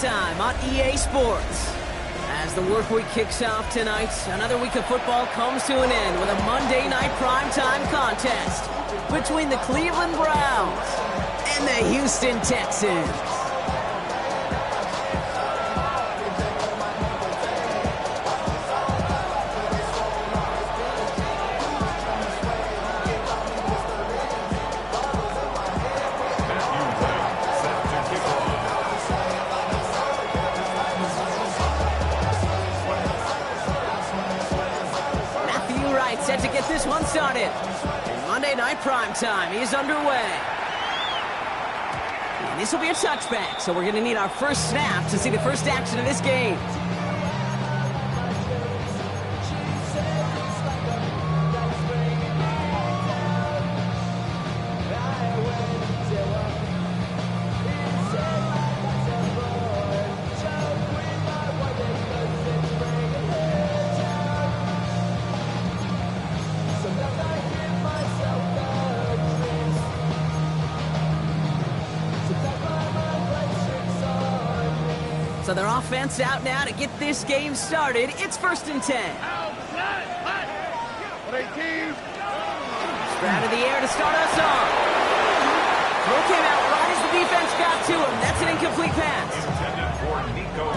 time on EA Sports. As the work week kicks off tonight, another week of football comes to an end with a Monday night primetime contest between the Cleveland Browns and the Houston Texans. Set to get this one started. And Monday Night Primetime is underway. And this will be a touchback, so we're going to need our first snap to see the first action of this game. So their offense out now to get this game started. It's 1st and 10. Stroud in the air to start us off. Throw came out right as the defense got to him. That's an incomplete pass.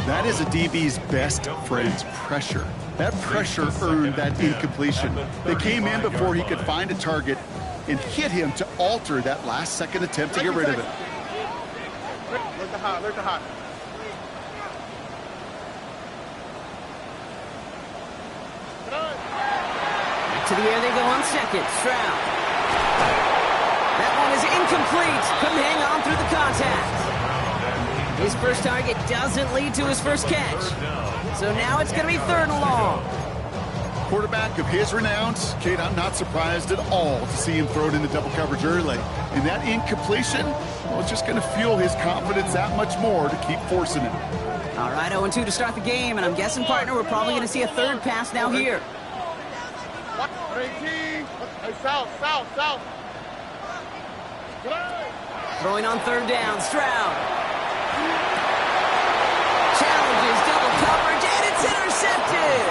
That is a DB's best friend's pressure. That pressure earned that incompletion. They came in before he could find a target and hit him to alter that last-second attempt to get rid of it. Look the hot. To the air they go on second. Stroud. That one is incomplete. Couldn't hang on through the contact. His first target doesn't lead to his first catch. So now it's going to be 3rd and long. Quarterback of his renown, Kate, I'm not surprised at all to see him throw it into double coverage early. And that incompletion, well, it's just going to fuel his confidence that much more to keep forcing it. All right, 0-2 to start the game, and I'm guessing, partner, we're probably going to see a third pass now here. South. Throwing on 3rd down, Stroud. Challenges double coverage, and it's intercepted.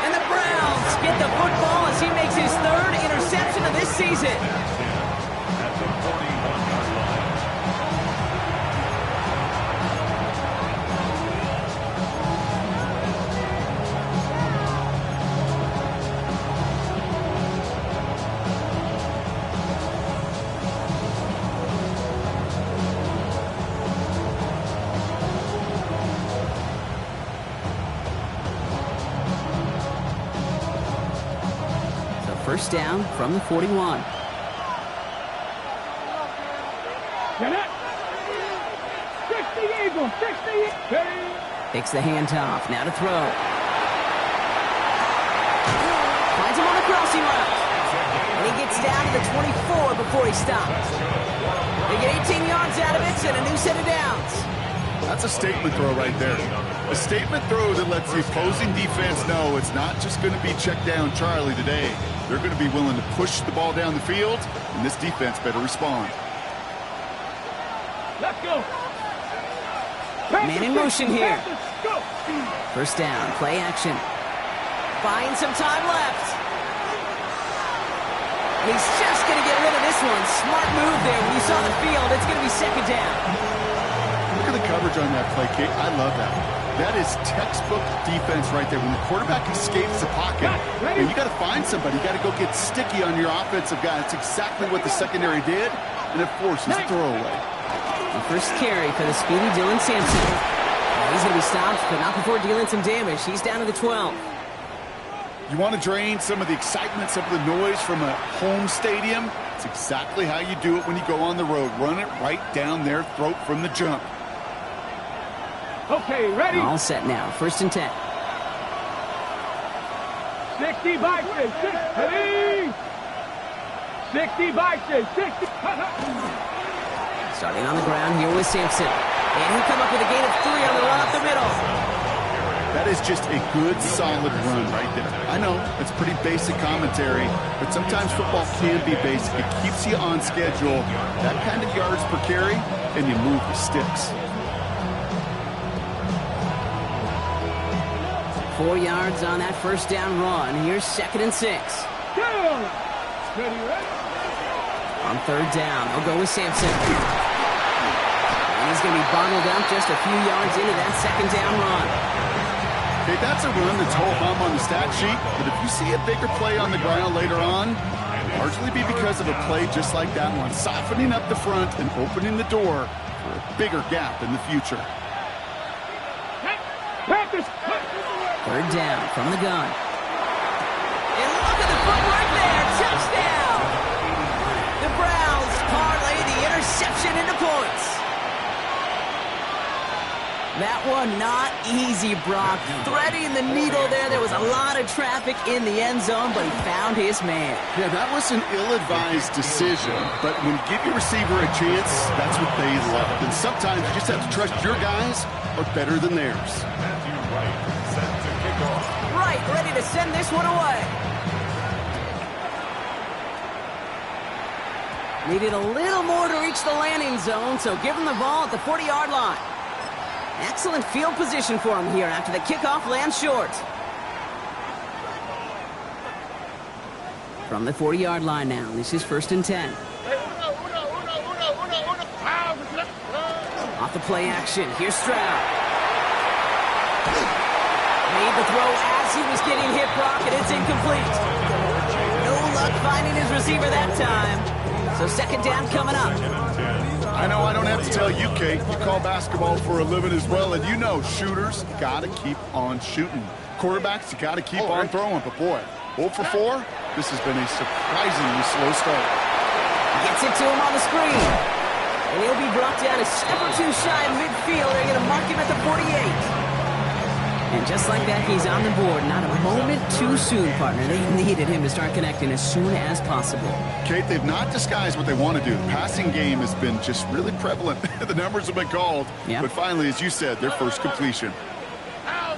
And the Browns get the football as he makes his 3rd interception of this season. First down from the 41. Takes the handoff. Now to throw. Finds him on the crossing route. And he gets down to the 24 before he stops. They get 18 yards out of it and a new set of downs. That's a statement throw right there. A statement throw that lets the opposing defense know it's not just going to be check down Charlie today. They're going to be willing to push the ball down the field, and this defense better respond. Let's go. Man in motion here. First down, play action. Finds some time left. He's just going to get rid of this one. Smart move there. When you saw the field, it's going to be 2nd down. Look at the coverage on that play, Kate. I love that. That is textbook defense right there. When the quarterback escapes the pocket, and you got to find somebody. You got to go get sticky on your offensive guy. It's exactly what the secondary did, and it forces the throwaway. The first carry for the speedy Dylan Sampson. He's going to be stopped, but not before dealing some damage. He's down to the 12. You want to drain some of the excitement, some of the noise from a home stadium? It's exactly how you do it when you go on the road. Run it right down their throat from the jump. Okay, ready? All set now. 1st and 10. 60 boxes, 60. 60 boxes, 60. Starting on the ground here with Sampson. And he'll come up with a gain of 3 on the run up the middle. That is just a good, solid run right there. I know, it's pretty basic commentary, but sometimes football can be basic. It keeps you on schedule, that kind of yards per carry, and you move the sticks. 4 yards on that first down run. Here's 2nd and 6. On 3rd down, they'll go with Sampson. And he's going to be bottled up just a few yards into that 2nd down run. Okay, that's a run that's ho-hum on the stat sheet, but if you see a bigger play on the ground later on, it'll largely be because of a play just like that one, softening up the front and opening the door for a bigger gap in the future. 3rd down from the gun. And look at the footwork there. Touchdown! The Browns parlay the interception into points. That one not easy, Brock. Threading the needle there. There was a lot of traffic in the end zone, but he found his man. Yeah, that was an ill-advised decision, but when you give your receiver a chance, that's what they love. And sometimes you just have to trust your guys are better than theirs. Right, ready to send this one away. Needed a little more to reach the landing zone, so give him the ball at the 40-yard line. Excellent field position for him here after the kickoff lands short. From the 40-yard line now, this is 1st and 10. Off the play action, here's Stroud. Made the throw as he was getting hit, Brock, and it's incomplete. No luck finding his receiver that time. So 2nd down coming up. I know I don't have to tell you, Kate. You call basketball for a living as well, and you know shooters got to keep on shooting. Quarterbacks, you got to keep on throwing. But boy, 0 for 4, this has been a surprisingly slow start. Gets it to him on the screen. And he'll be brought down a step or two shy of midfield. They're going to mark him at the 48. And just like that, he's on the board. Not a moment too soon, partner. They needed him to start connecting as soon as possible. Kate, they've not disguised what they want to do. The passing game has been just really prevalent. The numbers have been called. Yep. But finally, as you said, their first completion. At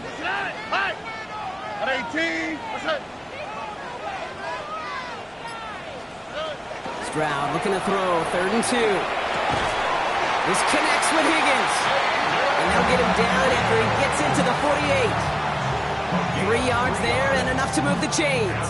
18. Stroud looking to throw. 3rd and 2. This connects with Higgins. And they'll get him down after he gets into the 48. 3 yards there and enough to move the chains.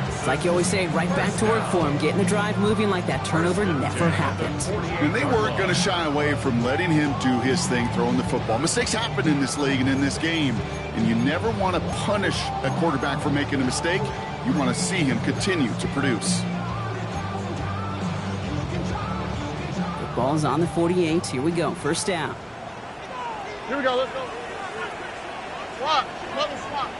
It's like you always say, right back to work for him. Getting the drive moving like that turnover never happened. And they weren't going to shy away from letting him do his thing, throwing the football. Mistakes happen in this league and in this game. And you never want to punish a quarterback for making a mistake. You want to see him continue to produce. The ball's on the 48. Here we go. 1st down. Here we go, let's go. Swap, another swap.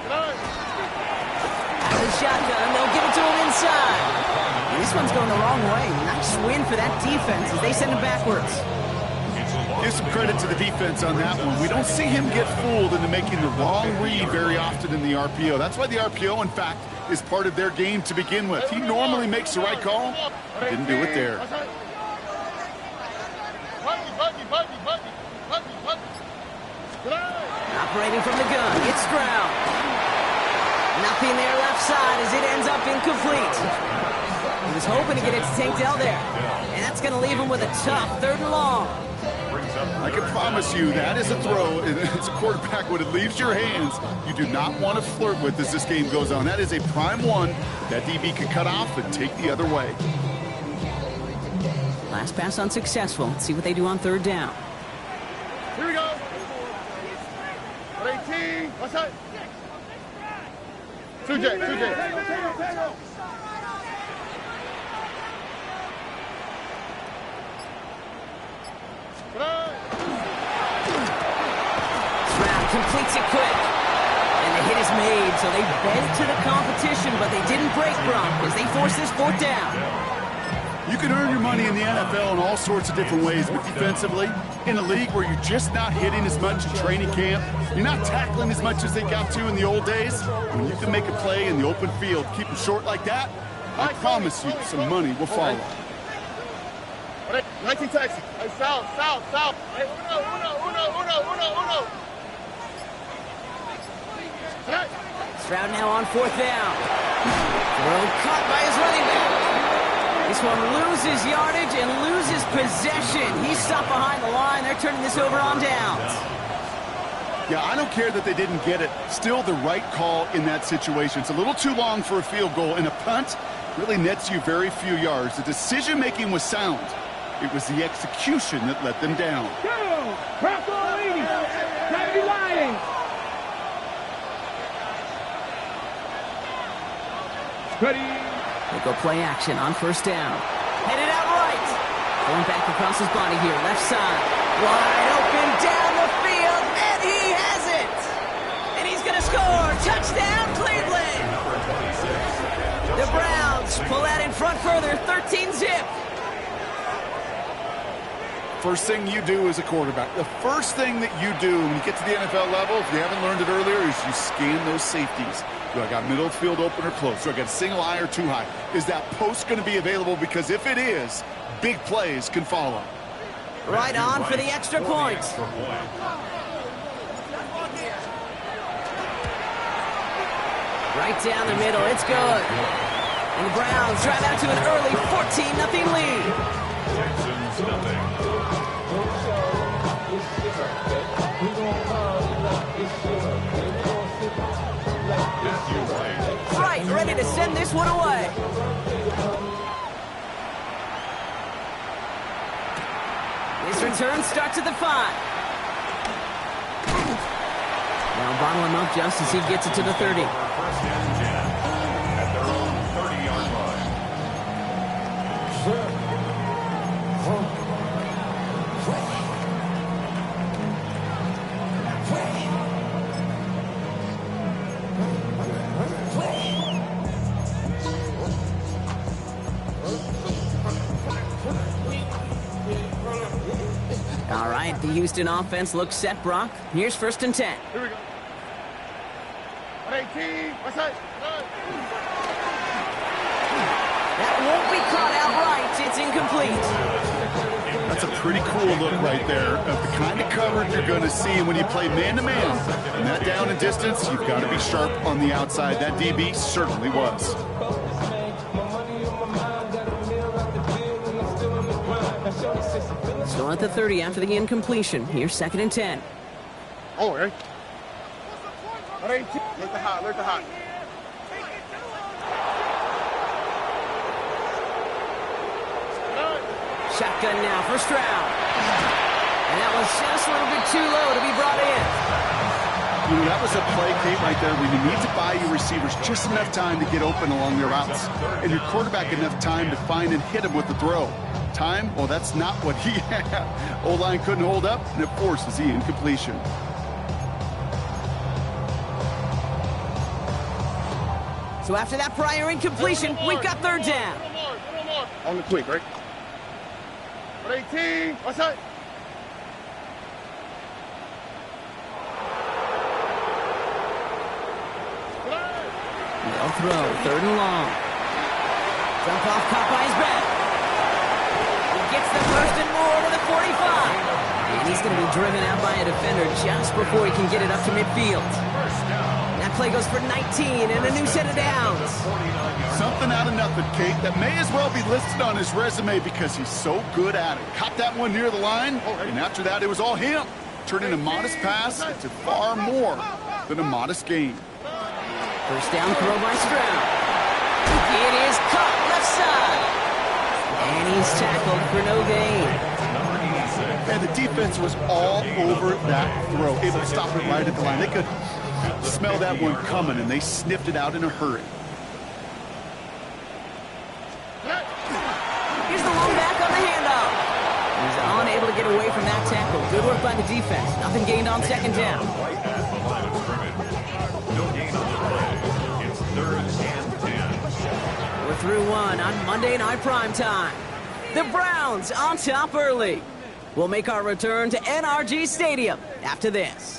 Out of the shotgun, they'll give it to him inside. And this one's going the wrong way. Nice win for that defense as they send him backwards. Give some credit to the defense on that one. We don't see him get fooled into making the wrong read very often in the RPO. That's why the RPO, in fact, is part of their game to begin with. He normally makes the right call. Didn't do it there. Operating from the gun, it's Stroud. Nothing there left side as it ends up incomplete. He was hoping to get it to Tank Dell there. And that's going to leave him with a tough 3rd and long. I can promise you that is a throw. It's a quarterback when it leaves your hands. You do not want to flirt with as this game goes on. That is a prime one that DB could cut off and take the other way. Last pass unsuccessful. Let's see what they do on 3rd down. Here we go. 18. What's that? 2J. Stroud completes it quick. And the hit is made, so they bent to the competition, but they didn't break, Brock, as they force this 4th down. You can earn your money in the NFL in all sorts of different ways, but defensively, in a league where you're just not hitting as much in training camp, you're not tackling as much as they got to in the old days, when you can make a play in the open field, keep them short like that, I promise you some money will follow. 19 Texas. Hey, south. Hey, uno. Stroud now on 4th down. Throw caught by his running back. This one loses yardage and loses possession. He's stopped behind the line. They're turning this over on downs. Yeah, I don't care that they didn't get it. Still the right call in that situation. It's a little too long for a field goal, and a punt really nets you very few yards. The decision-making was sound. It was the execution that let them down. They go play action on first down. Headed out right. Going back across his body here, left side. Wide open down the field, and he has it. And he's going to score. Touchdown, Cleveland. The Browns pull out in front further, 13-zip. First thing you do as a quarterback, the first thing that you do when you get to the NFL level, if you haven't learned it earlier, is you scan those safeties. Do I got middle of the field open or close? Do I got a single eye or too high? Is that post going to be available? Because if it is, big plays can follow. Right on for the extra point. Right down the middle, it's good. And the Browns drive out to an early 14-0 lead. Right, ready to send this one away. This return starts at the 5. Now bottle him up just as he gets it to the 30. First and 10 at their own 30-yard line. All right, the Houston offense looks set, Brock. Here's first and 10. Here we go. 18. What's that? That won't be caught outright. It's incomplete. That's a pretty cool look right there of the kind of coverage you're going to see when you play man-to-man. And that down and distance, you've got to be sharp on the outside. That DB certainly was. Still at the 30 after the incompletion. Here's second and 10. Oh, hey. 18. Look the hot. Look the hot. Shotgun now, first round. And that was just a little bit too low to be brought in. You know, that was a play, Kate, right there, when you need to buy your receivers just enough time to get open along their routes, and your quarterback enough time to find and hit him with the throw. Time? Well, that's not what he had. O-line couldn't hold up, and it forces the incompletion. So after that prior incompletion, we've got third down. On the quick, right? 18. What's that? No throw, third and long. Jump off, caught by his back. He gets the first and more to the 45. And he's going to be driven out by a defender just before he can get it up to midfield. That play goes for 19 and a new set of downs. Something out of nothing, Kate, that may as well be listed on his resume because he's so good at it. Caught that one near the line, and after that, it was all him. Turning a modest pass into far more than a modest gain. First down throw by Stroud. It is caught left side. And he's tackled for no gain. And the defense was all over that throw, able to stop it right at the line. They could smell that one coming, and they sniffed it out in a hurry. Here's the long back on the handoff. He's unable to get away from that tackle. Good work by the defense. Nothing gained on second down. Right at the line of scrimmage. No gain on the play. It's third and 10. We're through one on Monday Night Primetime. The Browns on top early. We'll make our return to NRG Stadium after this.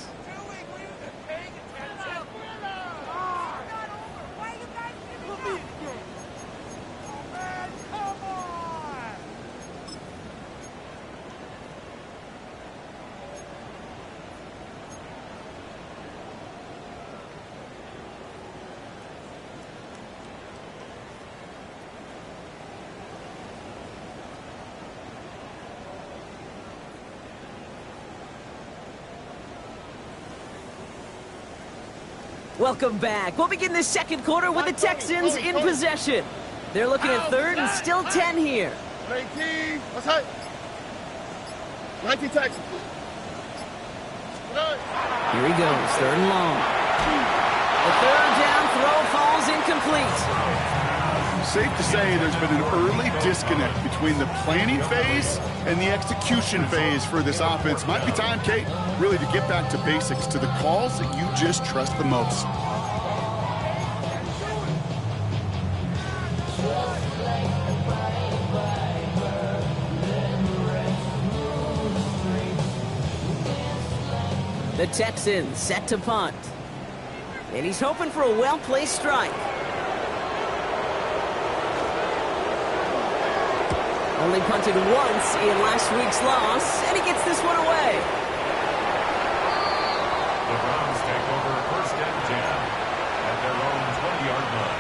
Welcome back. We'll begin the second quarter with the Texans in possession. They're looking at third and still 10 here. 19. Let's hit. 19 Texans. Here he goes, third and long. The third down throw falls incomplete. Safe to say there's been an early disconnect between the planning phase and the execution phase for this offense. Might be time, Kate, really to get back to basics, to the calls that you just trust the most. The Texans set to punt. And he's hoping for a well-placed strike. Only punted once in last week's loss, and he gets this one away. The Browns take over first and 10 at their own 20-yard line.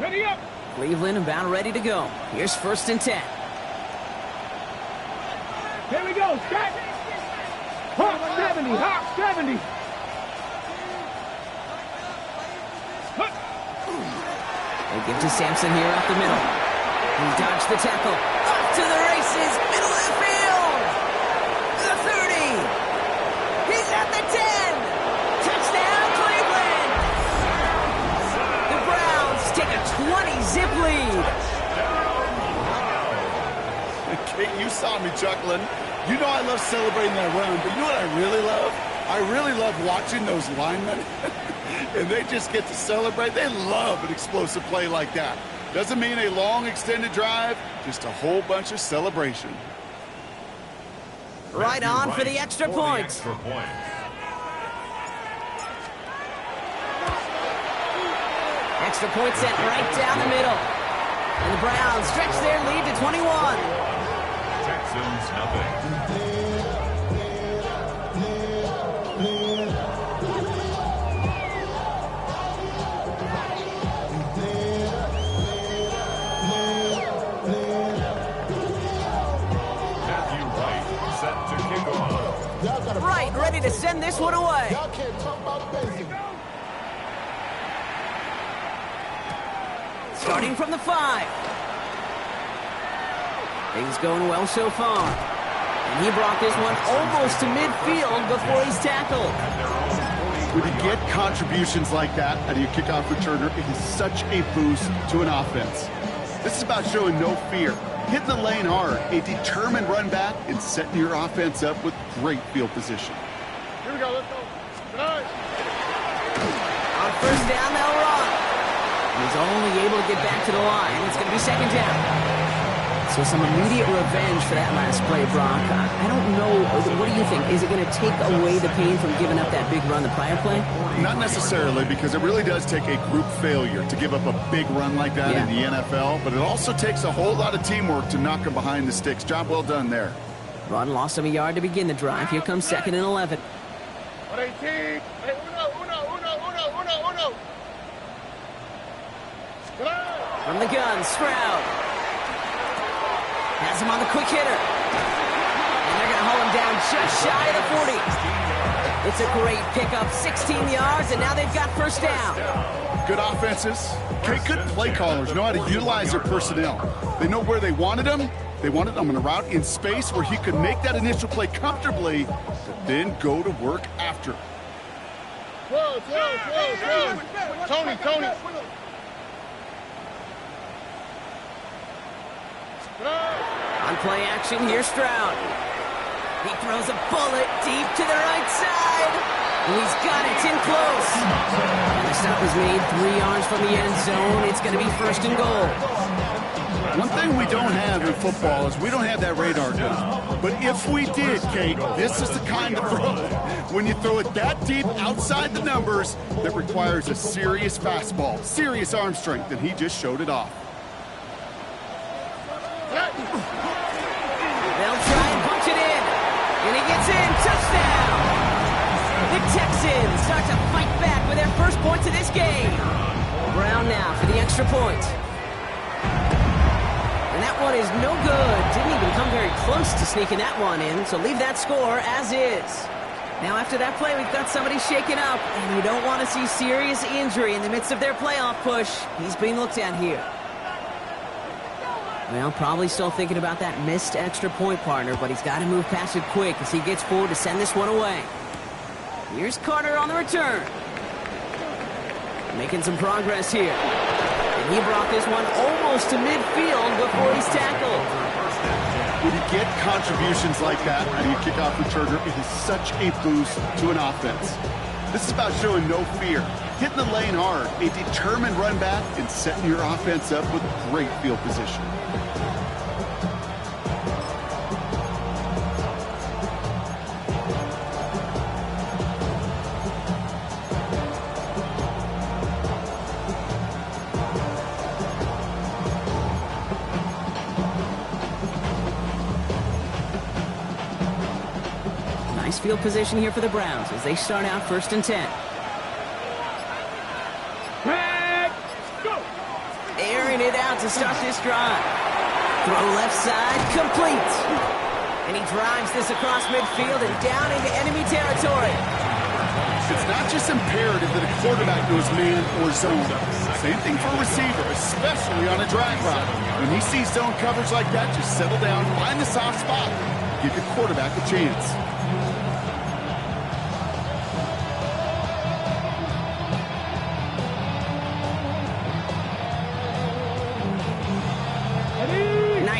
Ready up. Cleveland about ready to go. Here's first and 10. Here we go. Set. Hawk 70. Hawk 70. They give to Sampson here up the middle. He dodged the tackle. Off to the races. Middle of the field. The 30. He's at the 10. Touchdown, Cleveland. The Browns take a 20-zip lead. Kate, you saw me chuckling. You know I love celebrating that run, but you know what I really love? I really love watching those linemen, and they just get to celebrate. They love an explosive play like that. Doesn't mean a long extended drive, just a whole bunch of celebration. Right on for the extra point. Extra point set right down the middle. And the Browns stretch their lead to 21. Texans nothing. Matthew Wright set to kick off. Right, ready to send this one away. Y'all can't talk about basic. Starting from the 5. Things going well so far. And he brought this one almost to midfield before he's tackled. When you get contributions like that out of your kickoff returner, it is such a boost to an offense. This is about showing no fear, hitting the lane hard, a determined run back, and setting your offense up with great field position. Here we go. Let's go. Good. On first down, they'll run. He's only able to get back to the line. It's going to be second down. So some immediate revenge for that last play, Brock. I don't know. What do you think? Is it going to take away the pain from giving up that big run the prior play? Not necessarily, because it really does take a group failure to give up a big run like that in the NFL, but it also takes a whole lot of teamwork to knock him behind the sticks. Job well done there. Run lost him a yard to begin the drive. Here comes second and 11. 118. Hey, uno. From the gun, Stroud. Has him on the quick hitter. And they're going to hold him down just shy of the 40. It's a great pickup, 16 yards, and now they've got first down. Good offenses. Good play callers know how to utilize their personnel. They know where they wanted them. They wanted them on a route in space where he could make that initial play comfortably, but then go to work after. Whoa. Tony. On play action, here's Stroud. He throws a bullet deep to the right side. And he's got it. It's in close. And the stop is made 3 yards from the end zone. It's going to be first and goal. One thing we don't have in football is we don't have that radar gun. But if we did, Kate, this is the kind of throw, when you throw it that deep outside the numbers, that requires a serious fastball, serious arm strength, and he just showed it off. They'll try and punch it in. And he gets in. Touchdown! The Texans start to fight back with their first points of this game. Brown extra point. And that one is no good. Didn't even come very close to sneaking that one in, so leave that score as is. Now after that play, we've got somebody shaken up, and you don't want to see serious injury in the midst of their playoff push. He's being looked at here. Well, probably still thinking about that missed extra point, partner, but he's got to move past it quick as he gets forward to send this one away. Here's Carter on the return. Making some progress here. And he brought this one almost to midfield before he's tackled. When you get contributions like that out of your kickoff returner, it is such a boost to an offense. This is about showing no fear, hitting the lane hard, a determined run back, and setting your offense up with great field position. Field position here for the Browns as they start out 1st and 10. Airing it out to start this drive. Throw left side, complete. And he drives this across midfield and down into enemy territory. It's not just imperative that a quarterback goes man or zone. Same thing for a receiver, especially on a drag route. When he sees zone coverage like that, just settle down, find the soft spot, give your quarterback a chance.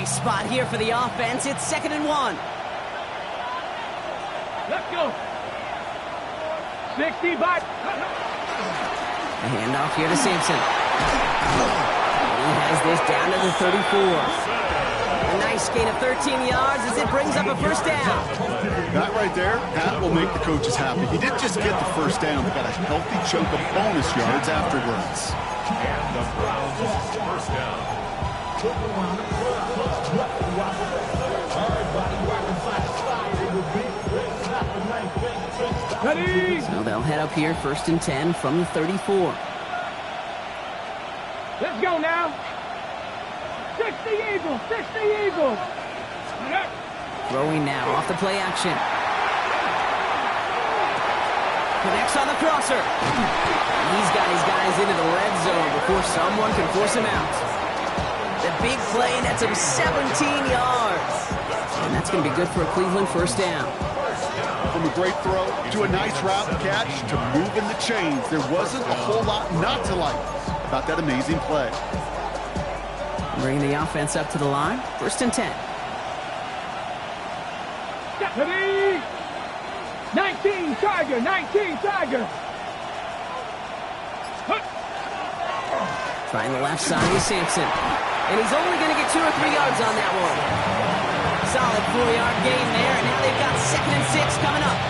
Spot here for the offense. It's 2nd and 1. Let's go. 60 back. A handoff here to Sampson. He has this down to the 34. A nice gain of 13 yards as it brings up a 1st down. That right there, that will make the coaches happy. He didn't just get the 1st down, but got a healthy chunk of bonus yards afterwards. And the Browns' 1st down. Ready? So they'll head up here 1st and 10 from the 34. Let's go now. 60 Eagles, 60 Eagles. Throwing now off the play action. Connects on the crosser. He's got his guys into the red zone before someone can force him out. The big play nets him 17 yards. And that's going to be good for a Cleveland 1st down. From a great throw to a nice route catch to moving the chains, there wasn't a whole lot not to like about that amazing play. Bringing the offense up to the line. 1st and 10. Ready? 19 Tiger, 19 Tiger. Trying the left side with Sampson. And he's only going to get 2 or 3 yards on that one. Solid 4-yard gain there, and now they've got 2nd and 6 coming up.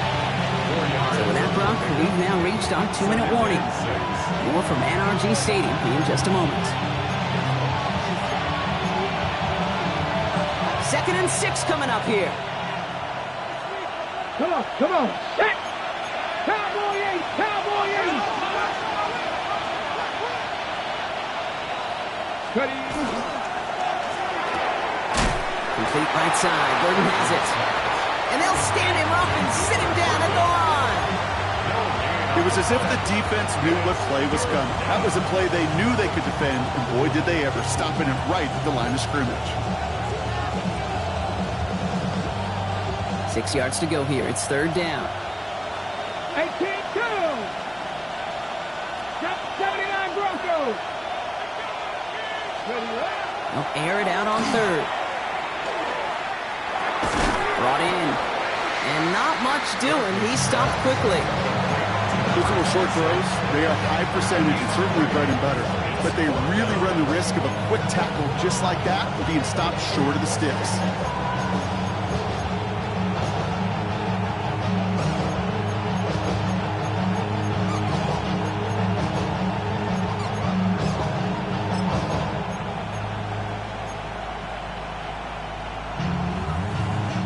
So with that, Brock, we've now reached our 2-minute warning. More from NRG Stadium in just a moment. 2nd and 6 coming up here. Come on, come on. Set. Cowboy 8, Cowboy 8. Ready? Complete right side. Burton has it. And they'll stand him up and sit him down at the line. It was as if the defense knew what play was coming. That was a play they knew they could defend, and boy, did they ever, stopping it right at the line of scrimmage. 6 yards to go here. It's 3rd down. 18-2. 79 Broncos. They'll air it out on 3rd. Brought in. And not much doing. He stopped quickly. Those little short throws, they are high percentage and certainly bread and butter. But they really run the risk of a quick tackle just like that or being stopped short of the sticks.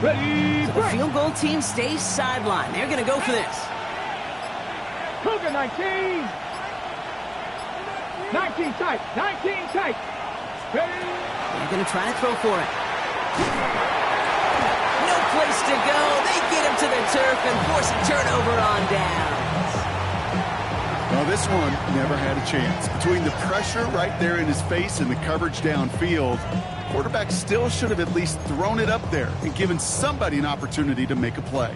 Ready, So the field goal team stays sidelined. They're going to go for this. Cougar 19. 19 tight. 19 tight. They're going to try to throw for it. No place to go. They get him to the turf and force a turnover on downs. Well, this one never had a chance. Between the pressure right there in his face and the coverage downfield, quarterback still should have at least thrown it up there and given somebody an opportunity to make a play.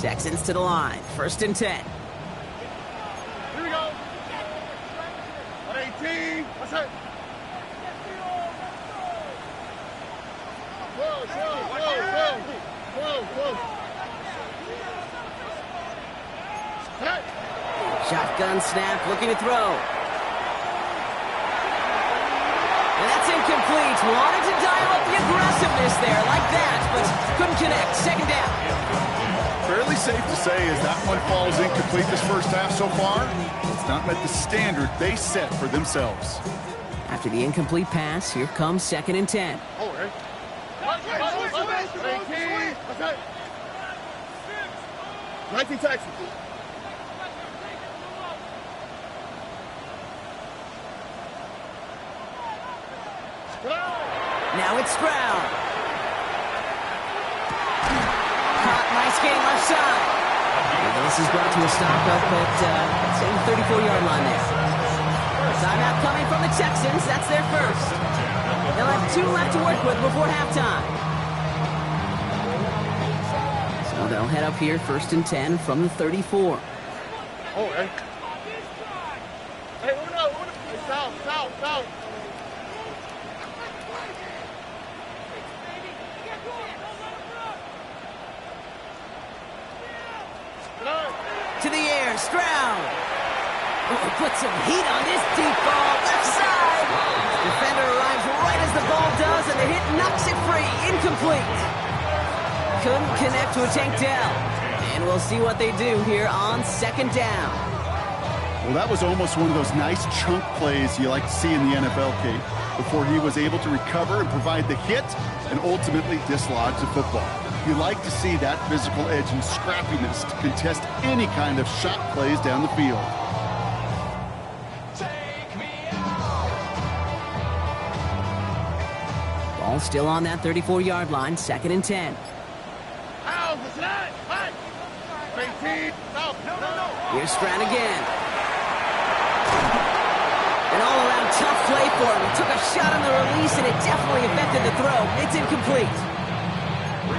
Texans to the line. 1st and 10. Here we go. 18. What's that? Whoa. Hey. Shotgun snap, looking to throw. And that's incomplete. Wanted to dial up the aggressiveness there like that, but couldn't connect. 2nd down. Fairly safe to say as that one falls incomplete this first half so far, it's not met the standard they set for themselves. After the incomplete pass, here comes 2nd and 10. Oh, hey. 18. What's that? 19 Texans. Now it's Stroud. Caught, nice game left side. And this is brought to a stop up at the 34-yard line there. Timeout coming from the Texans. That's their first. They'll have 2 left to work with before halftime. So they'll head up here 1st and 10 from the 34. Oh, hey. Hey, Uno. Hey, south. To the air, Stroud. Oh, put some heat on this deep ball, left side. Defender arrives right as the ball does, and the hit knocks it free. Incomplete. Couldn't connect to a Tank Dell. And we'll see what they do here on 2nd down. Well, that was almost one of those nice chunk plays you like to see in the NFL, Kate, before he was able to recover and provide the hit and ultimately dislodge the football. You like to see that physical edge and scrappiness to contest any kind of shot plays down the field. Ball still on that 34-yard line, 2nd and 10. Here's Stroud again. An all-around tough play for him. He took a shot on the release, and it definitely affected the throw. It's incomplete.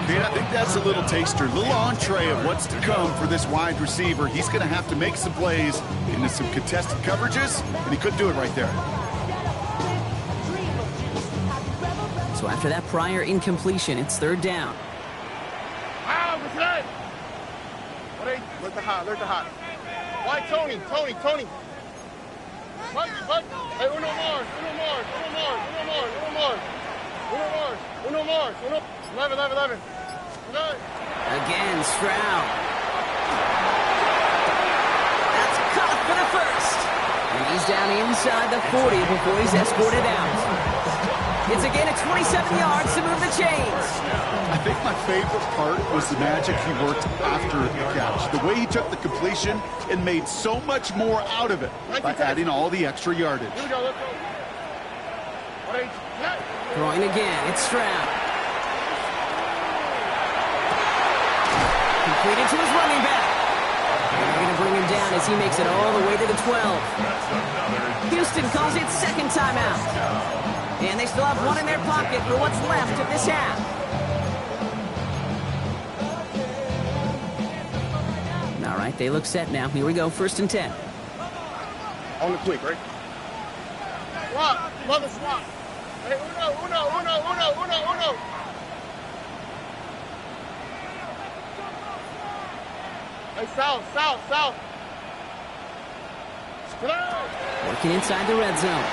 Kate, I think that's a little taster, a little entree of what's to come for this wide receiver. He's going to have to make some plays into some contested coverages, and he couldn't do it right there. So after that prior incompletion, it's 3rd down. Look the hot. Why Tony? What? Hey, Uno Mars. 11. Again, Stroud. That's caught for the first. And he's down inside the 40 before he's escorted out. It's a gain of 27 yards to move the chains. I think my favorite part was the magic he worked after the catch. The way he took the completion and made so much more out of it by adding all the extra yardage. Here we go, let's go. Throwing again, it's Stroud. Completed to his running back. And they're going to bring him down as he makes it all the way to the 12. Houston calls it 2nd timeout. And they still have 1 in their pocket for what's left of this half. All right, they look set now. Here we go, 1st and 10. On the quick, right? Swap. Love the swap. Hey, Uno. Hey, south. Working inside the red zone.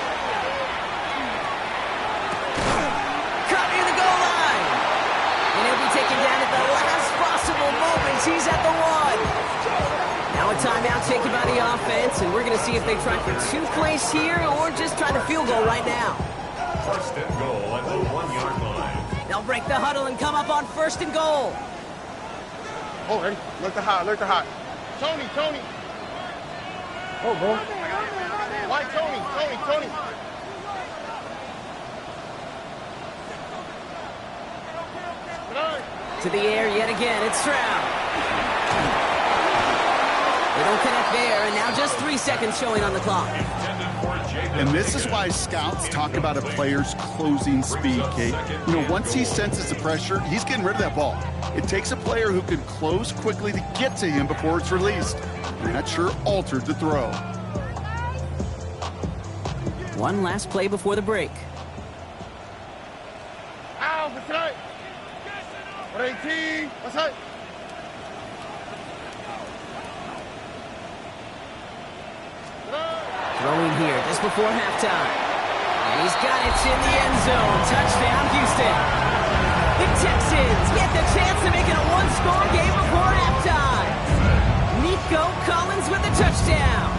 Caught near the goal line. And he'll be taken down at the last possible moment. He's at the 1. Now a timeout taken by the offense, and we're going to see if they try for 2 plays here or just try the field goal right now. 1st and goal at the 1-yard line. They'll break the huddle and come up on 1st and goal. Oh, ready? Look the hot, look the hot. Tony. Oh, bro. White Tony. To the air yet again, it's Stroud. They don't connect there, and now just 3 seconds showing on the clock. And this is why scouts talk about a player's closing speed, Kate. You know, once he senses the pressure, he's getting rid of that ball. It takes a player who can close quickly to get to him before it's released. And that sure altered the throw. One last play before the break. Ow, what's up? 18, what's up? Throwing here just before halftime. And he's got it in the end zone. Touchdown, Houston. The Texans get the chance to make it a one-score game before halftime. Nico Collins with the touchdown.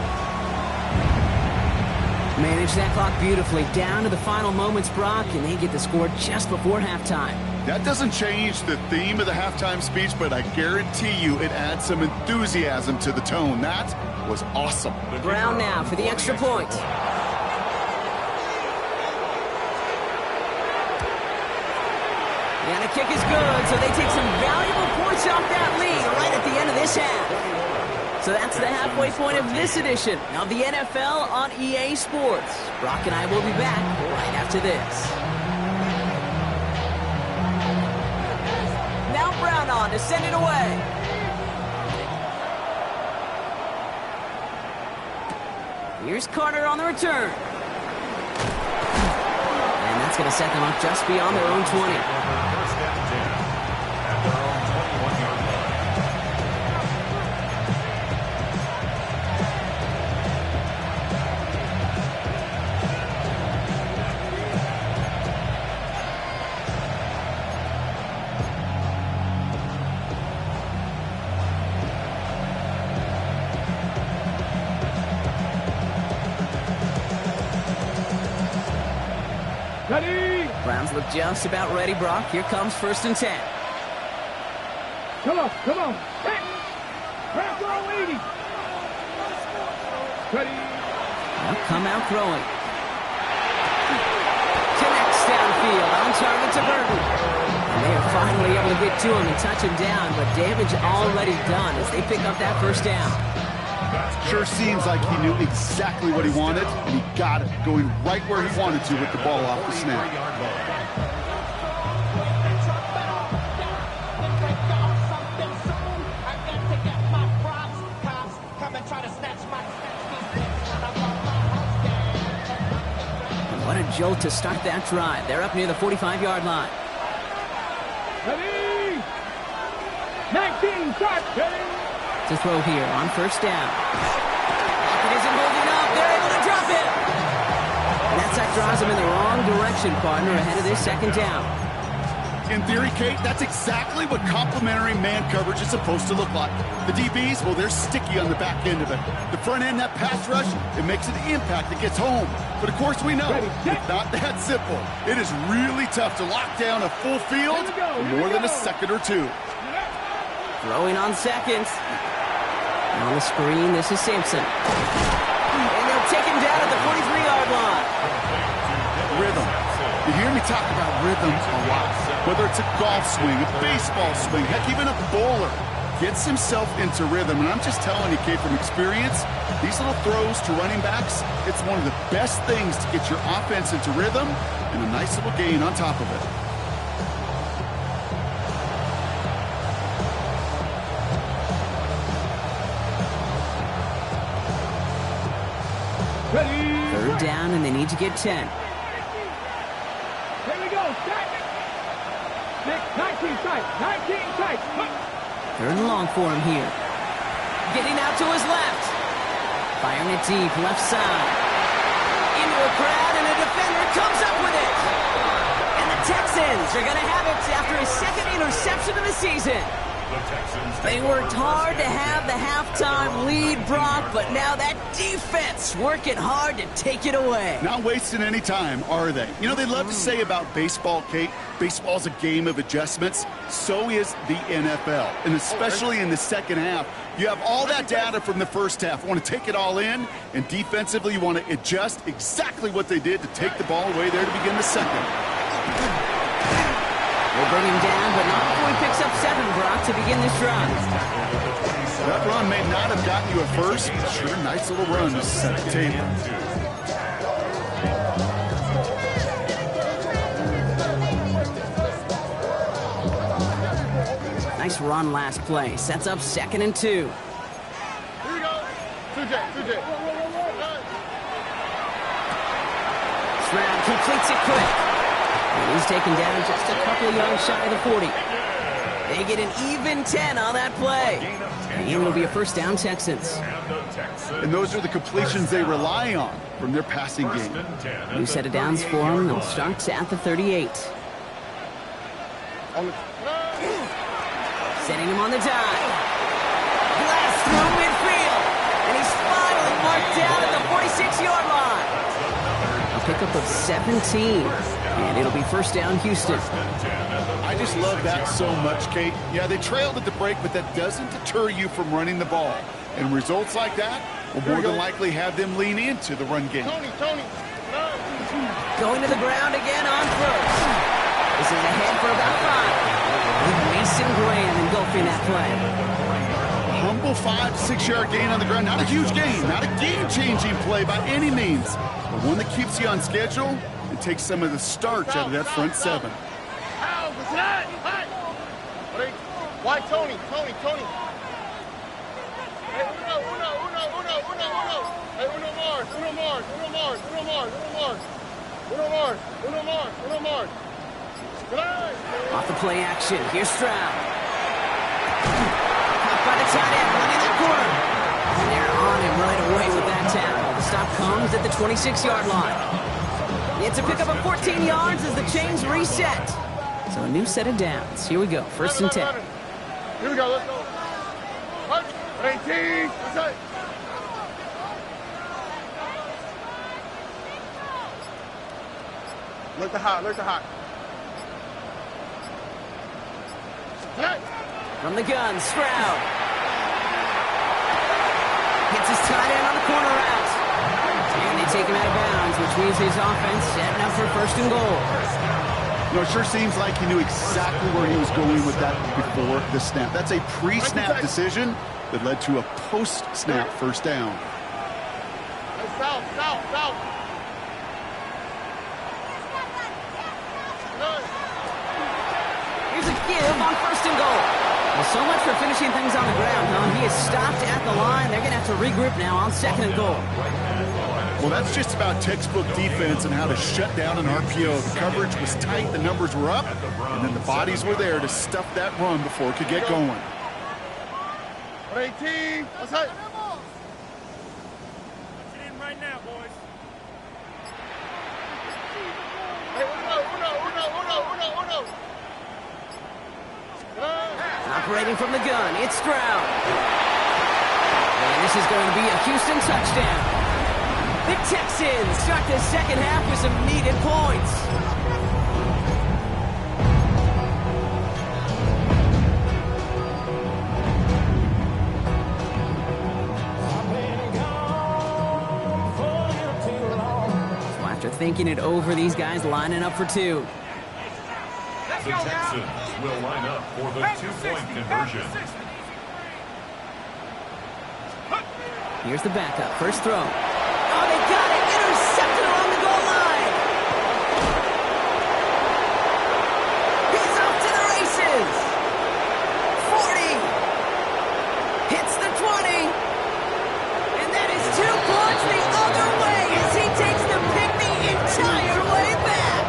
Manage that clock beautifully down to the final moments, Brock, and they get the score just before halftime. That doesn't change the theme of the halftime speech, but I guarantee you it adds some enthusiasm to the tone. That was awesome. Brown now for the extra point. And the kick is good, so they take some valuable points off that lead right at the end of this half. So that's the halfway point of this edition of the NFL on EA Sports. Brock and I will be back right after this. Now Brown on to send it away. Here's Carter on the return. And that's going to set them up just beyond their own 20. Browns look just about ready, Brock. Here comes 1st and 10. Come on. Back. Throw 80. Ready. They'll come out throwing. Connects downfield. On target to Burton. And they are finally able to get to him and touch him down, but damage already done as they pick up that 1st down. Sure seems like he knew exactly what he wanted, and he got it, going right where he wanted to with the ball off the snap. What a jolt to start that drive. They're up near the 45-yard line. Ready. 19, start. Ready. To throw here on 1st down. It isn't holding up. They're able to drop it. And that sack draws him in the wrong direction, partner, ahead of this 2nd down. In theory, Kate, that's exactly what complementary man coverage is supposed to look like. The DBs, well, they're sticky on the back end of it. The front end, that pass rush, it makes an impact that gets home. But, of course, we know it's not that simple. It is really tough to lock down a full field for more than a second or two. Throwing on 2nd. On the screen, this is Sampson. And they'll take him down at the 43-yard line. Rhythm. You hear me talk about rhythm a lot. Whether it's a golf swing, a baseball swing, heck, even a bowler gets himself into rhythm. And I'm just telling you, Kate, from experience, these little throws to running backs, it's one of the best things to get your offense into rhythm and a nice little gain on top of it. Ready. 3rd down, and they need to get 10. Here we go. Start. 19 tight. 19 tight. 3rd and long for him here. Getting out to his left. Firing it deep, left side. Into a crowd, and a defender comes up with it. And the Texans are going to have it after his 2nd interception of the season. They worked hard to have the halftime lead, Brock, but now that defense working hard to take it away. Not wasting any time, are they? You know, they love to say about baseball, Kate, baseball's a game of adjustments. So is the NFL, and especially in the second half. You have all that data from the first half. You want to take it all in, and defensively you want to adjust exactly what they did to take the ball away there to begin the second. We'll bring him down, but not before he picks up 7, Brock, to begin this run. That run may not have gotten you a first, but sure, nice little run to set the table. Nice run last play. Sets up 2nd and 2. Here we go. 2J. Stroud completes it quick. And he's taken down just a couple of yards shy of the 40. They get an even 10 on that play. And it'll be a first down, Texans. And those are the completions they rely on from their passing game. New set of downs for them. They'll start at the 38. Setting him on the dive. Blast through midfield. And he's finally marked down at the 46-yard line. A pickup of 17. And it'll be first down, Houston. I just love that so much, Kate. Yeah, they trailed at the break, but that doesn't deter you from running the ball. And results like that will more than likely have them lean into the run game. Tony. Going to the ground again on first. This is ahead for about 5. With Mason Graham engulfing that play. A humble 5-6-yard gain on the ground. Not a huge gain, not a game-changing play by any means, but one that keeps you on schedule and takes some of the starch out of that front 7. Why Tony? Hey, Uno Mars. Off the play action. Here's Stroud. Caught by the tight end, running the corner. And they're on him right away with that tackle. The stop comes at the 26-yard line. It's a pickup of 14 yards as the chains reset. So a new set of downs. Here we go. First and 10. Here we go. Let's go. 18. Let's go. Look the hot. Hey. From the gun, Stroud. Hits his tight end on the corner route. And they take him out of bounds, which means his offense setting up for first and goal. You know, it sure seems like he knew exactly where he was going with that before the snap. That's a pre-snap decision that led to a post-snap first down. South. Here's a give on first and goal. Well, so much for finishing things on the ground, huh? He is stopped at the line. They're going to have to regroup now on 2nd and goal. Well, that's just about textbook defense and how to shut down an RPO. The coverage was tight, the numbers were up, and then the bodies were there to stuff that run before it could get going. 18. Let's hit. Get in right now, boys. Hey, Uno. Operating from the gun, it's Stroud. And this is going to be a Houston touchdown. The Texans start the second half with some needed points. So after thinking it over, these guys lining up for 2. The Texans will line up for the 2-point conversion. Here's the backup. First throw. Oh, they got it. Intercepted along the goal line. He's off to the races. 40. Hits the 20. And that is 2 points the other way as he takes the pick the entire way back.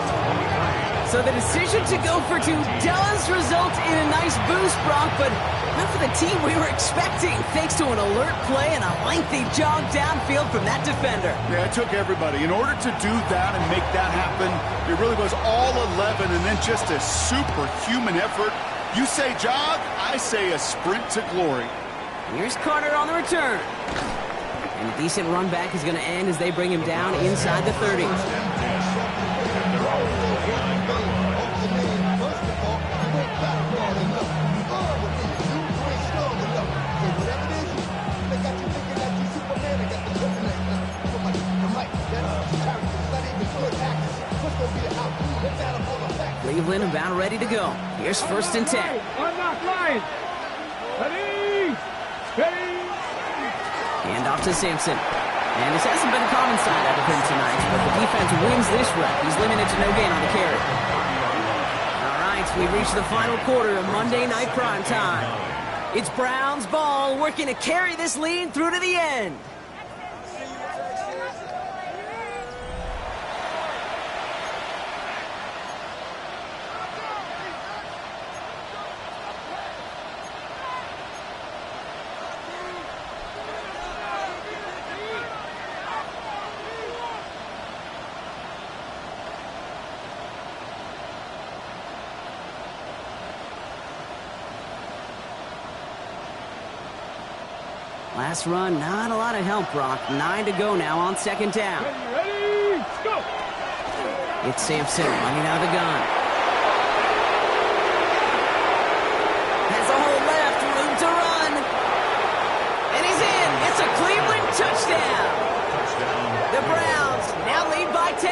So the decision to go for 2 does result in a nice boost, Brock, but not for the team we were expecting, thanks to an alert play and a lengthy jog downfield from that defender. Yeah, it took everybody. In order to do that and make that happen, it really was all 11 and then just a superhuman effort You say jog, I say a sprint to glory. Here's Carter on the return. And a decent run back is going to end as they bring him down inside the 30. Cleveland about ready to go. Here's 1st and 10. Unlock Lions. Ready. Steady. Hand off to Sampson. And this hasn't been a common side out of him tonight, but the defense wins this rep. He's limited to no gain on the carry. All right, we reach the final quarter of Monday Night Prime Time. It's Browns ball, working to carry this lead through to the end. Last run, not a lot of help, Brock. 9 to go now on 2nd down. Ready. Go. It's Sampson running out of the gun. Has a hole left, room to run. And he's in. It's a Cleveland touchdown. The Browns now lead by 10.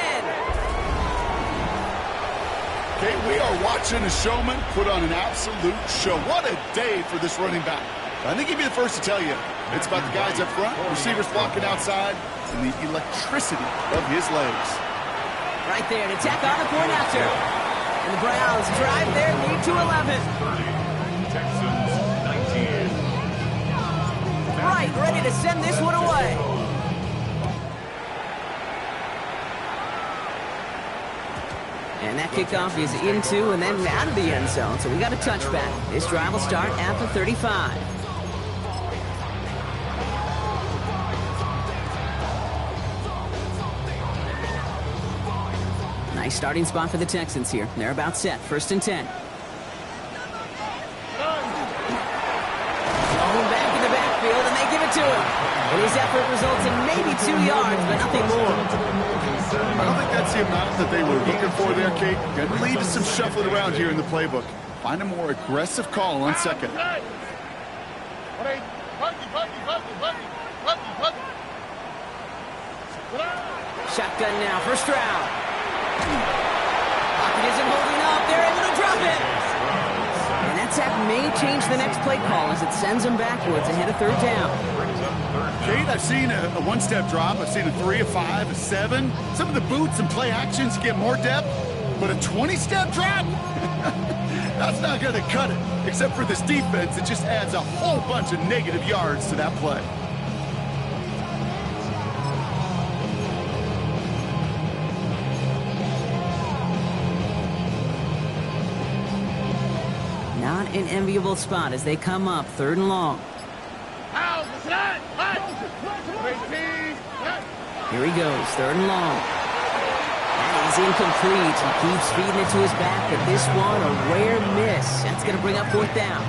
Okay, we are watching a showman put on an absolute show. What a day for this running back. I think he'd be the first to tell you. It's about the guys up front, receivers blocking outside, and the electricity of his legs. Right there to tack on the point after. And the Browns drive their lead to 11. 30, Texans 19. Right, ready to send this one away. And that kickoff is into and then out of the end zone. So we got a touchback. This drive will start at the 35. Nice starting spot for the Texans here. They're about set. 1st and 10. Going back in the backfield, and they give it to him. And his effort results in maybe 2 yards, but nothing more. I don't think that's the amount that they were looking for there, Kate. Going to lead to some shuffling around here in the playbook. Find a more aggressive call on 2nd. Shotgun now, 1st round. Pocket isn't holding up. They're able to drop it. And that sack may change the next play call as it sends them backwards ahead of 3rd down. Kate, I've seen a one-step drop. I've seen a 3, a 5, a 7. Some of the boots and play actions get more depth, but a 20-step drop? That's not going to cut it. Except for this defense, it just adds a whole bunch of negative yards to that play. Not an enviable spot as they come up 3rd and long. Here he goes, 3rd and long. That is incomplete. He keeps feeding it to his back, but this one, a rare miss. That's going to bring up 4th down.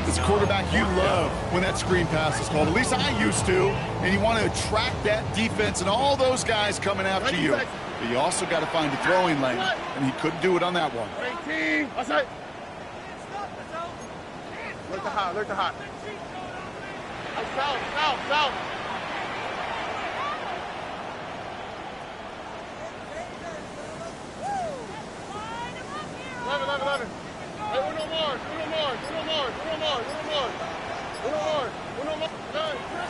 As a quarterback, you love when that screen pass is called. At least I used to. And you want to attract that defense and all those guys coming after you. But you also got to find a throwing lane, and he couldn't do it on that one. Look to hot, look to hot. South. 11. Hey, uno more.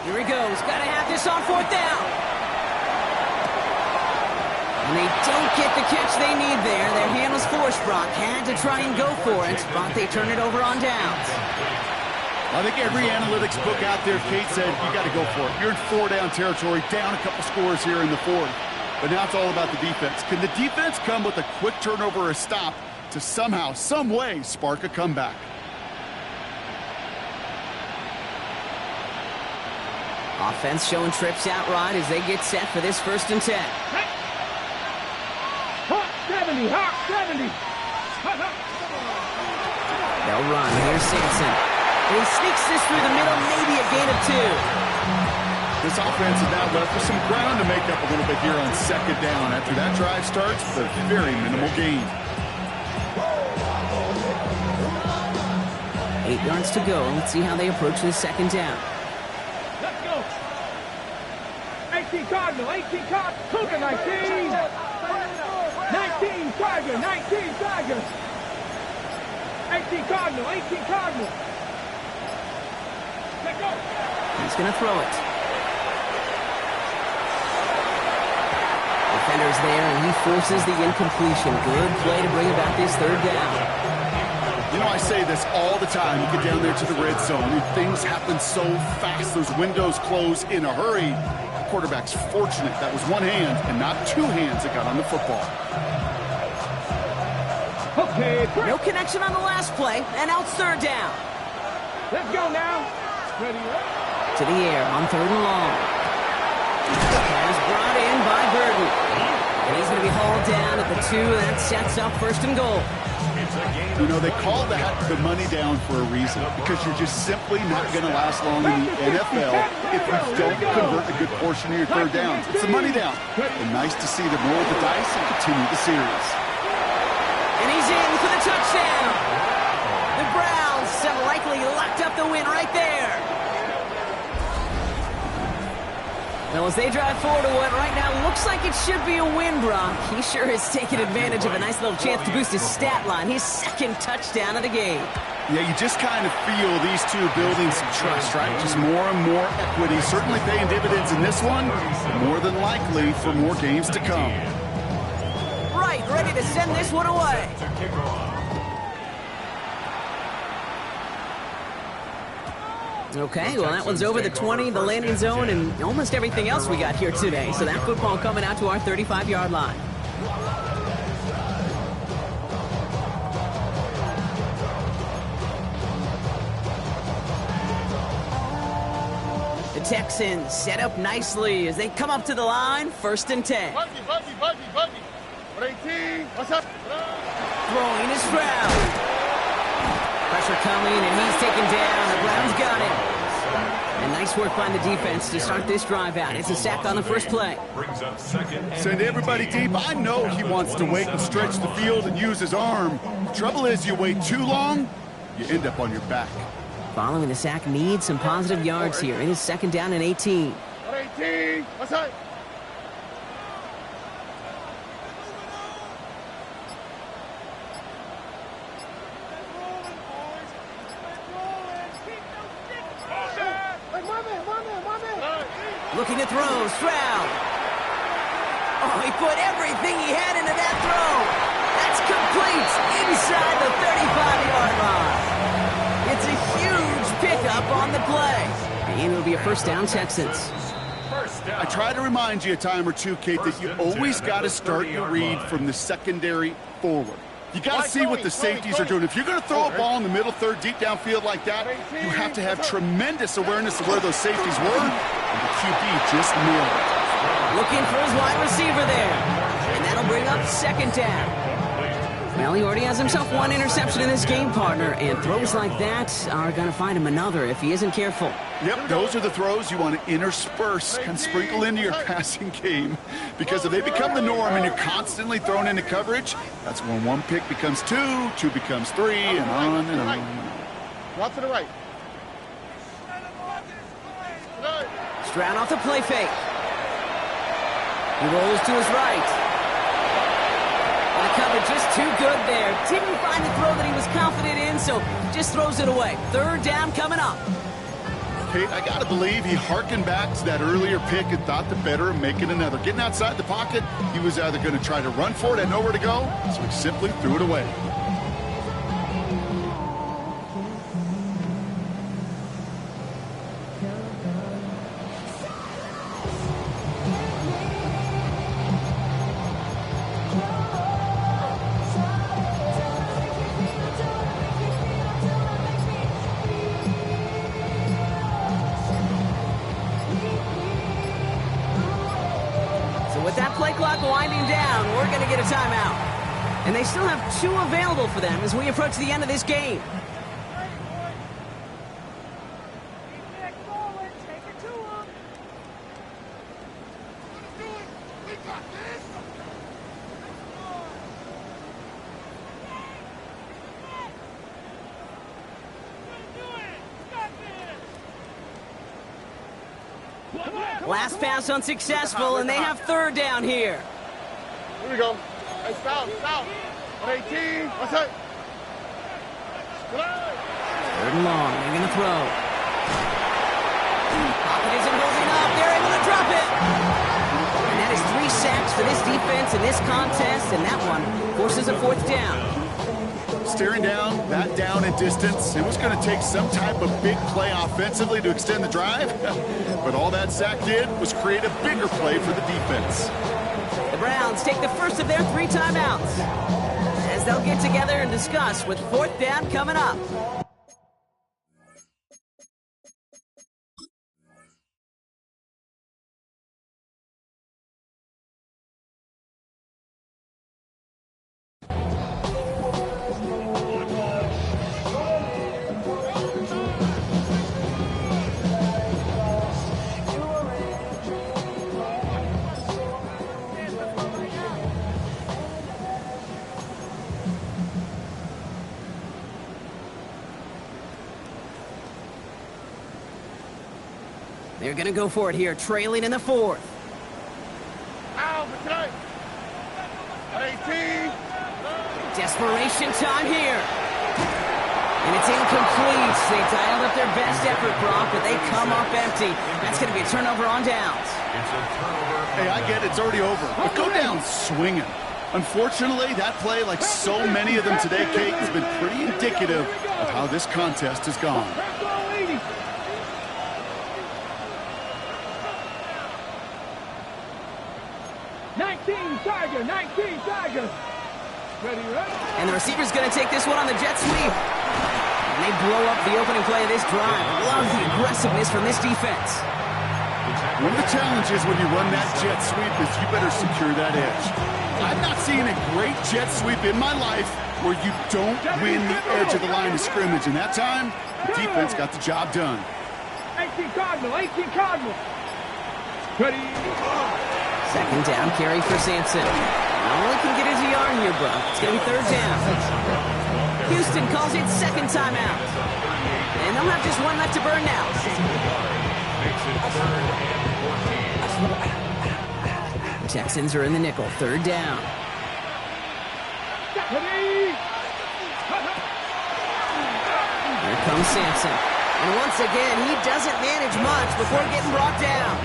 Here he goes. Got to have this on 4th down. And they don't get the catch they need there. Their hand was forced, Brock. Had to try and go for it, but they turn it over on downs. I think every analytics book out there, Kate said, you got to go for it. You're in 4-down territory, down a couple scores here in the 4th. But now it's all about the defense. Can the defense come with a quick turnover or a stop to somehow, some way, spark a comeback? Offense showing trips out right as they get set for this 1st and 10. Hot 70. They'll run. Here's Sampson. And he sneaks this through the middle, maybe a gain of 2. This offense is now left with some ground to make up a little bit here on second down. After that drive starts with a very minimal gain. 8 yards to go. Let's see how they approach this second down. Let's go. 18 Cardinal, 18 Cardinal. Cougar 19. 19 Tiger, 19 Tigers. 18 Cardinal, 18 Cardinal. Let's go. He's going to throw it. Defender's there, and he forces the incompletion. Good play to bring about this third down. You know, I say this all the time. You get down there to the red zone, and things happen so fast. Those windows close in a hurry. The quarterback's fortunate that was one hand and not 2 hands that got on the football. Okay, No connection on the last play, and now it's third down. let's go now. Ready up. To the air on third and long. Pass brought in by Burton. And he's going to be hauled down at the 2, and that sets up first and goal. You know, they call that the money down for a reason, because you're just simply not going to last long in the NFL if you don't convert a good portion of your third downs. It's a money down. And nice to see them roll the dice and continue the series. And he's in for the touchdown. The Browns have likely locked up the win right there. Well, as they drive forward to what right now looks like it should be a win, Brock. He sure has taken advantage of a nice little chance to boost his stat line. His second touchdown of the game. Yeah, you just kind of feel these two building some trust, right? Just more and more equity. Certainly paying dividends in this one. More than likely for more games to come. Right, ready to send this one away. Okay, well, that one's over the 20, the landing zone, and almost everything else we got here today. So that football coming out to our 35-yard line. The Texans set up nicely as they come up to the line, 1st and 10. Buggy. 18. What's up? Throwing is Stroud. Pressure coming, and he's taken down. The Browns got him. And nice work by the defense to start this drive out. It's a sack on the first play. Brings up second. Send everybody deep. I know he wants to wait and stretch the field and use his arm. Trouble is, you wait too long, you end up on your back. Following the sack needs some positive yards here. It is 2nd down and 18. 18. What's up? Looking to throw, Stroud. Oh, he put everything he had into that throw. That's complete inside the 35-yard line. It's a huge pickup on the play. And it'll be a first down, Texans. I try to remind you a time or two, Kate, that you always got to start your read from the secondary forward. You got to see what the safeties are doing. If you're going to throw a ball in the middle third, deep downfield like that, you have to have tremendous awareness of where those safeties were, and the QB just nailed it. Looking for his wide receiver there. And that'll bring up 2nd down. Well, he already has himself one interception in this game, partner, and throws like that are going to find him another if he isn't careful. Yep, those are the throws you want to intersperse and sprinkle into your passing game, because if they become the norm and you're constantly thrown into coverage, that's when one pick becomes 2, 2 becomes 3, and on and on. Drop to the right. Stroud off the play fake. He rolls to his right. And the cover just too good there. Didn't find the throw that he was confident in, so just throws it away. 3rd down coming up. Kate, I got to believe he harkened back to that earlier pick and thought the better of making another. Getting outside the pocket, he was either going to try to run for it and nowhere to go, so he simply threw it away. Winding down, we're going to get a timeout. And they still have 2 available for them as we approach the end of this game. Last pass unsuccessful, and they have third down here. Here we go. Hey, south. On 18. What's that? Third and long. They're going to throw. Pocket isn't holding up. They're able to drop it. And that is 3 sacks for this defense in this contest, and that one forces a fourth down. Staring down that down and distance, it was going to take some type of big play offensively to extend the drive. But all that sack did was create a bigger play for the defense. The Browns take the first of their 3 timeouts as they'll get together and discuss with fourth down coming up. They're going to go for it here, trailing in the fourth. Ow, for tonight. 18. Desperation time here. And it's incomplete. They dialed up their best effort, Brock, but they come up empty. That's going to be a turnover on downs. It's a turnover. Hey, I get it. It's already over. But go down swinging. Unfortunately, that play, like so many of them today, Kate, has been pretty indicative of how this contest has gone. 19 Tigers. Ready. And the receiver's going to take this one on the jet sweep. And they blow up the opening play of this drive. Love the aggressiveness from this defense. One of the challenges when you run that jet sweep is you better secure that edge. I've not seen a great jet sweep in my life where you don't win the edge of the line of scrimmage. And that time, the defense got the job done. 18 Cardinal. Ready. Second down carry for Sampson. Only can get his yard here, bro. It's going to be third down. Houston calls it second timeout. And they'll have just one left to burn now. Texans are in the nickel. Third down. Here comes Sampson. And once again, he doesn't manage much before getting brought down.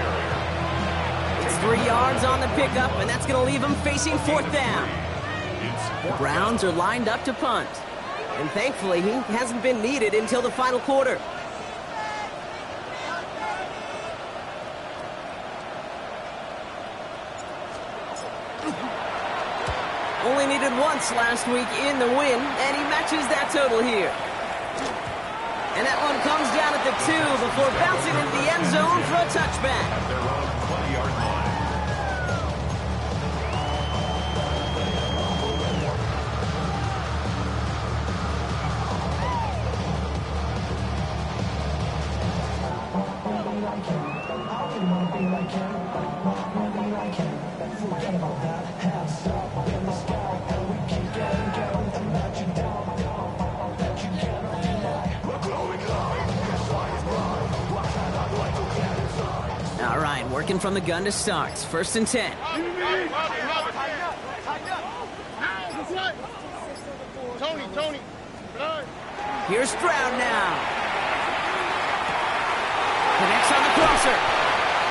3 yards on the pickup, and that's going to leave him facing fourth down. The Browns are lined up to punt. And thankfully, he hasn't been needed until the final quarter. Only needed once last week in the win, and he matches that total here. And that one comes down at the 2 before bouncing into the end zone for a touchback. They're on the 20-yard line. All right, working from the gun to start. First and 10. Tony. Here's Stroud now. Connects on the crosser.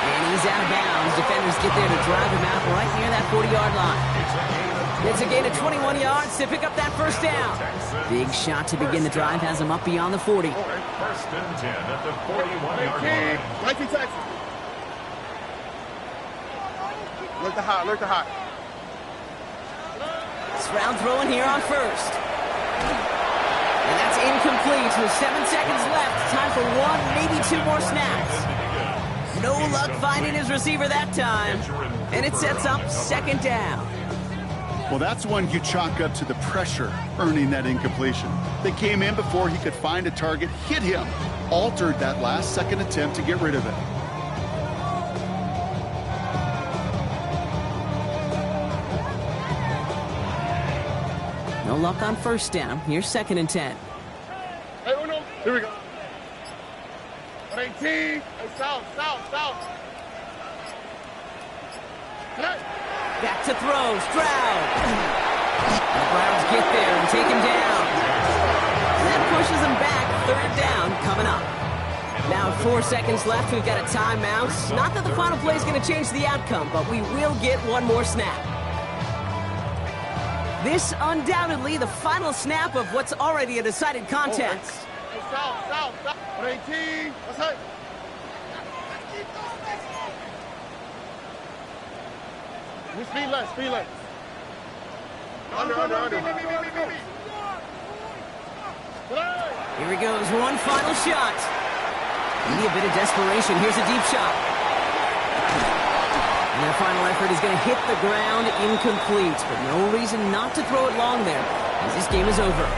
And he's out of bounds. Defenders get there to drive him out right near that 40-yard line. It's a gain of 21 yards to pick up that first down. Big shot to begin the drive has him up beyond the 40. First and 10 at the 41-yard line. Mikey Texas. Look the hot. Stroud throwing here on first. And that's incomplete with 7 seconds left. Time for 1, maybe 2 more snaps. No luck finding his receiver that time. And it sets up second down. Well, that's one you chalk up to the pressure earning that incompletion. They came in before he could find a target, hit him, altered that last second attempt to get rid of it. No luck on first down. Here's second and 10. Hey, Uno. Here we go. 18. Hey, south. Back to throw. Stroud. The Browns get there and take him down. That pushes him back. Third down coming up. Now 4 seconds left. We've got a timeout. Not that the final play is going to change the outcome, but we will get one more snap. This undoubtedly the final snap of what's already a decided contest. Stop. 18. That's it. Speed less. Under. Here he goes, one final shot. Maybe a bit of desperation. Here's a deep shot. And their final effort is going to hit the ground incomplete, but no reason not to throw it long there, as this game is over.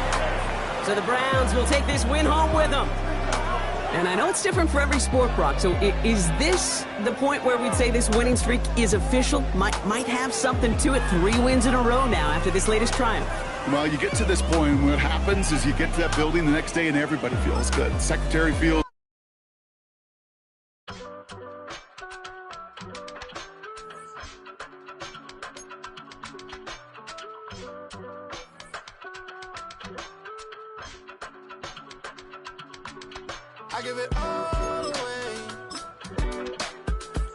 So the Browns will take this win home with them. And I know it's different for every sport, Brock, so is this the point where we'd say this winning streak is official? Might have something to it. 3 wins in a row now after this latest triumph. Well, you get to this point, and what happens is you get to that building the next day and everybody feels good. Secretary feels I give it all away.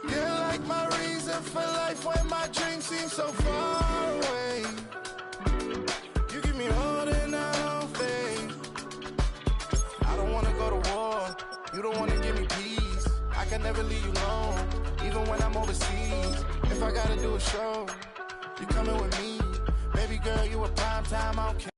You're like my reason for life when my dreams seem so far away. You give me more than I don't think. I don't wanna go to war. You don't wanna give me peace. I can never leave you alone, even when I'm overseas. If I gotta do a show, you coming with me. Baby girl, you a prime time, I don't care.